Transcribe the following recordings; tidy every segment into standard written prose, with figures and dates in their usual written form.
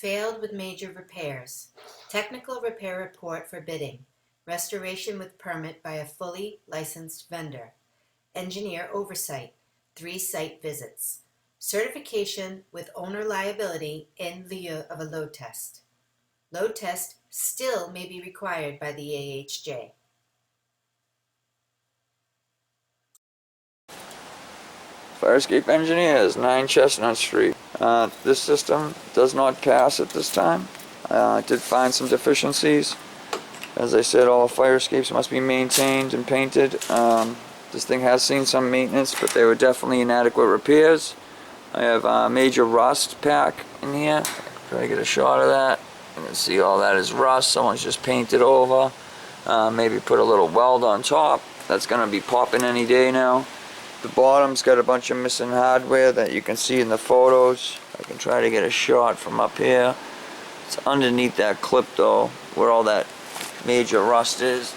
Failed with major repairs. Technical repair report for bidding. Restoration with permit by a fully licensed vendor. Engineer oversight. 3 site visits. Certification with owner liability in lieu of a load test. Load test still may be required by the AHJ. Fire escape engineers, 9 Chestnut Street. This system does not pass at this time. I did find some deficiencies. As I said, all fire escapes must be maintained and painted. This thing has seen some maintenance, but they were definitely inadequate repairs. I have a major rust pack in here. Try to get a shot of that. You can see all that is rust. Someone's just painted over. Maybe put a little weld on top. That's going to be popping any day now. The bottom's got a bunch of missing hardware that you can see in the photos. I can try to get a shot from up here. It's underneath that clip though, where all that major rust is.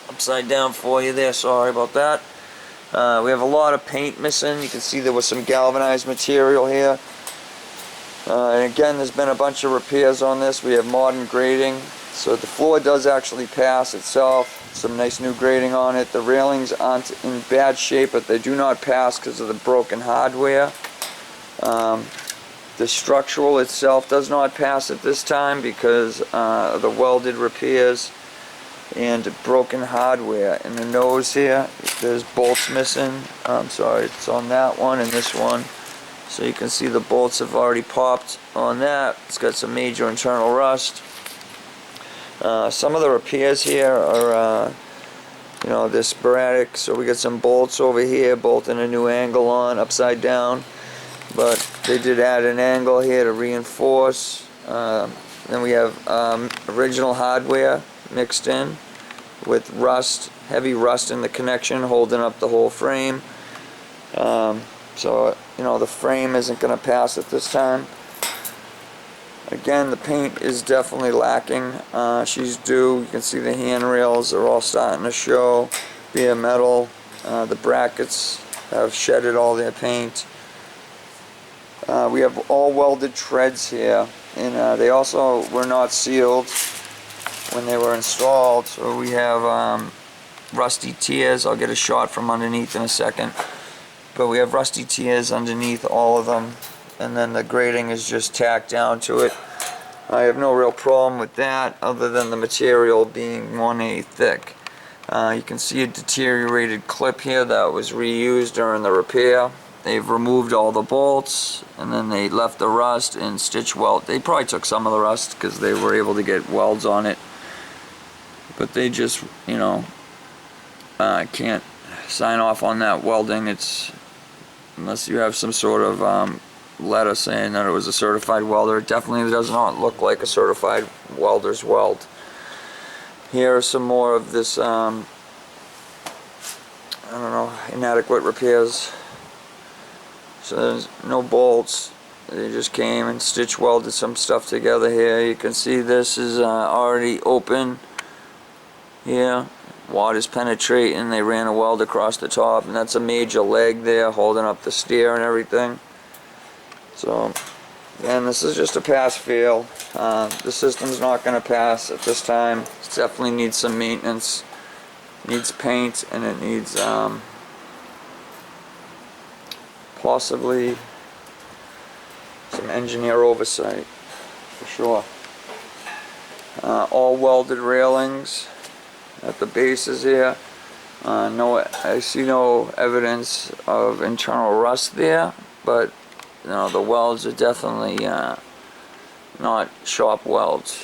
Upside down for you there, sorry about that. We have a lot of paint missing. You can see there was some galvanized material here. And again, there's been a bunch of repairs on this. We have modern grading. So the floor does actually pass itself. Some nice new grading on it. The railings aren't in bad shape, but they do not pass because of the broken hardware. The structural itself does not pass at this time because of the welded repairs and broken hardware. In the nose here, there's bolts missing. I'm sorry, it's on that one and this one. So you can see the bolts have already popped on that. It's got some major internal rust. Some of the repairs here are, they're sporadic. So we got some bolts over here, bolting a new angle on, upside down. But they did add an angle here to reinforce. Then we have original hardware mixed in with rust, heavy rust in the connection, holding up the whole frame. So, the frame isn't going to pass at this time. Again, the paint is definitely lacking. She's due. You can see the handrails are all starting to show. Bare metal. The brackets have shedded all their paint. We have all welded treads here, and they also were not sealed when they were installed. So we have rusty tears. I'll get a shot from underneath in a second. But we have rusty tears underneath all of them. And then the grating is just tacked down to it. I have no real problem with that other than the material being 1/8 thick. You can see a deteriorated clip here that was reused during the repair. They've removed all the bolts and then they left the rust and stitch weld. They probably took some of the rust because they were able to get welds on it. But they just, can't sign off on that welding. Unless you have some sort of letter saying that it was a certified welder. It definitely does not look like a certified welder's weld. Here are some more of this, inadequate repairs. So there's no bolts. They just came and stitch welded some stuff together here. You can see this is already open here. Water's penetrating. They ran a weld across the top, and that's a major leg there holding up the steer and everything. So, again, this is just a pass-fail. The system's not going to pass at this time. It definitely needs some maintenance. It needs paint, and it needs possibly some engineer oversight, for sure. All welded railings at the bases here. I see no evidence of internal rust there, but the welds are definitely not sharp welds,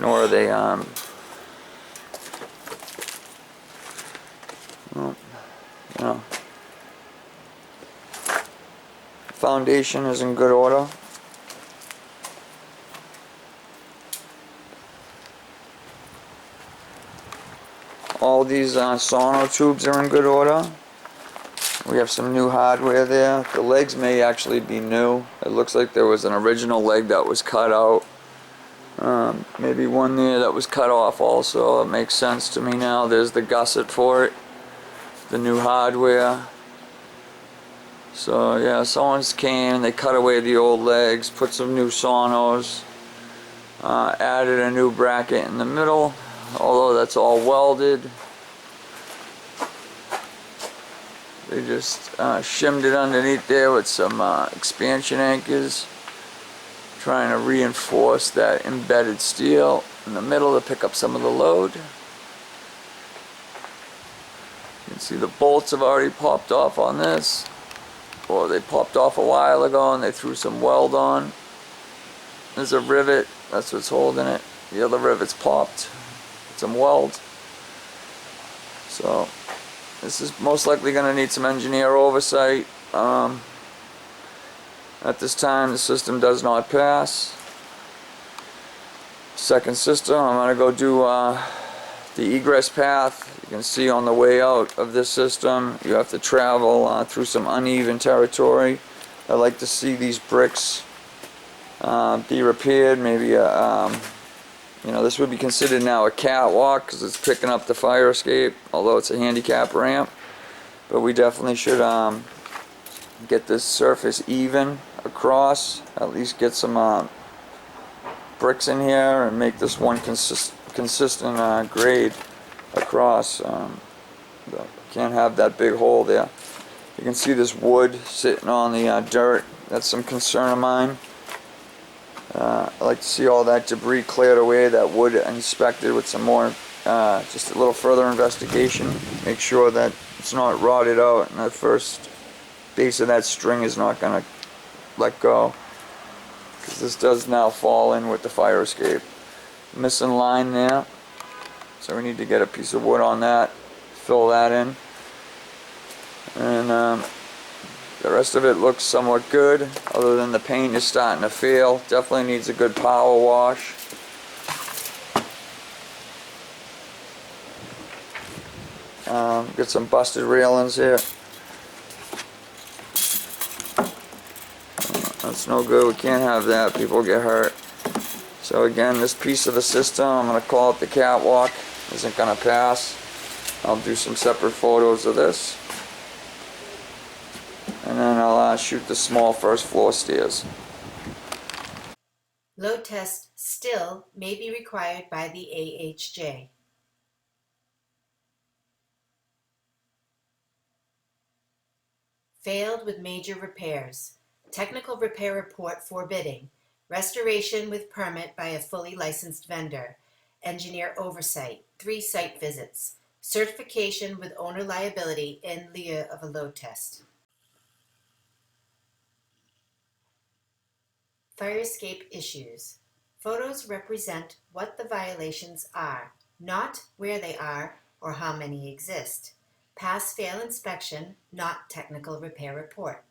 nor are they foundation is in good order. All these sono tubes are in good order. We have some new hardware there. The legs may actually be new. It looks like there was an original leg that was cut out. Maybe one there that was cut off also. It makes sense to me now. There's the gusset for it. The new hardware. So yeah, someone's came, they cut away the old legs, put some new sonos, added a new bracket in the middle, although that's all welded. They just shimmed it underneath there with some expansion anchors, trying to reinforce that embedded steel in the middle to pick up some of the load. You can see the bolts have already popped off on this, or they popped off a while ago and they threw some weld on. There's a rivet, that's what's holding it. The other rivet's popped, some weld. So this is most likely going to need some engineer oversight. At this time the system does not pass. Second system, I'm going to go do the egress path. You can see on the way out of this system you have to travel through some uneven territory. I like to see these bricks be repaired. Maybe this would be considered now a catwalk because it's picking up the fire escape, although it's a handicap ramp. But we definitely should get this surface even across, at least get some bricks in here and make this one consistent grade across. Can't have that big hole there. You can see this wood sitting on the dirt. That's some concern of mine. I like to see all that debris cleared away, that wood inspected with some more, just a little further investigation. Make sure that it's not rotted out and that first base of that string is not going to let go, because this does now fall in with the fire escape. Missing line there, so we need to get a piece of wood on that, fill that in, and the rest of it looks somewhat good, other than the paint is starting to fail. Definitely needs a good power wash. Get some busted railings here. That's no good, we can't have that, people get hurt. So again, this piece of the system, I'm going to call it the catwalk, isn't going to pass. I'll do some separate photos of this. And then I'll shoot the small first floor stairs. Load test still may be required by the AHJ. Failed with major repairs. Technical repair report forbidding. Restoration with permit by a fully licensed vendor. Engineer oversight. 3 site visits. Certification with owner liability in lieu of a load test. Fire escape issues. Photos represent what the violations are, not where they are or how many exist. Pass-fail inspection, not technical repair report.